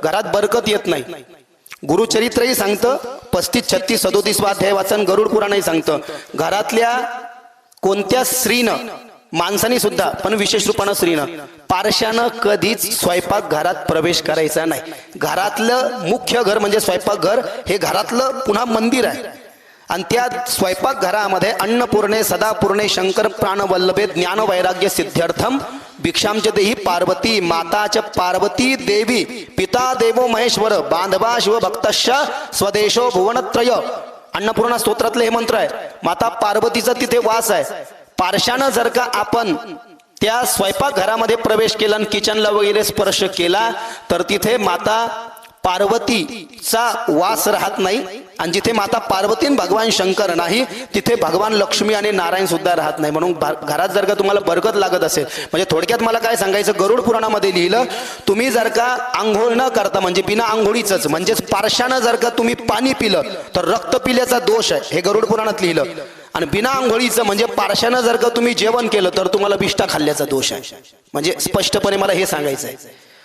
घरात बरकत येत नाही. गुरुचरित्रही सांगतं, 35, 36, 37 अध्याय वाचन, गरुड पुराणही सांगतं, घरातल्या कोणत्या स्त्रीनं, माणसाने सुद्धा पण विशेष रूपानं स्त्रीनं, पारशानं कधीच स्वयंपाक घरात प्रवेश करायचा नाही. घरातलं मुख्य घर म्हणजे स्वयंपाकघर, हे घरातलं पुन्हा मंदिर आहे. आणि त्या स्वयंपाक घरामध्ये अन्नपूर्णे सदापूर्णे शंकर प्राणवल्लभे ज्ञान वैराग्य सिद्ध्यर्थम भिक्षामच देही पार्वती माताच पार्वती देवी पिता देवो महेश्वर बांधवा शिव भक्तश्च स्वदेशो भुवनत्रय. अन्नपूर्णा स्तोत्रातले हे मंत्र आहे. माता पार्वतीचा तिथे वास आहे. पारशानं जर का आपण त्या स्वयंपाक घरामध्ये प्रवेश केला आणि किचनला वगैरे स्पर्श केला तर तिथे माता पार्वतीचा वास राहत नाही. आणि जिथे माता पार्वती भगवान शंकर नाही तिथे भगवान लक्ष्मी आणि नारायण सुद्धा राहत नाही. म्हणून घरात जर का तुम्हाला बरकत लागत असेल, म्हणजे थोडक्यात मला काय सांगायचं, गरुड पुराणामध्ये लिहिलं, तुम्ही जर का आंघोळ न करता म्हणजे बिना आंघोळीच म्हणजेच पारशानं जर का तुम्ही पाणी पिलं तर रक्त पिल्याचा दोष आहे, हे गरुड पुराणात लिहिलं. आणि बिना आंघोळीचं म्हणजे पारशानं जर का तुम्ही जेवण केलं तर तुम्हाला बिष्टा खाल्ल्याचा दोष आहे. म्हणजे स्पष्टपणे मला हे सांगायचं आहे.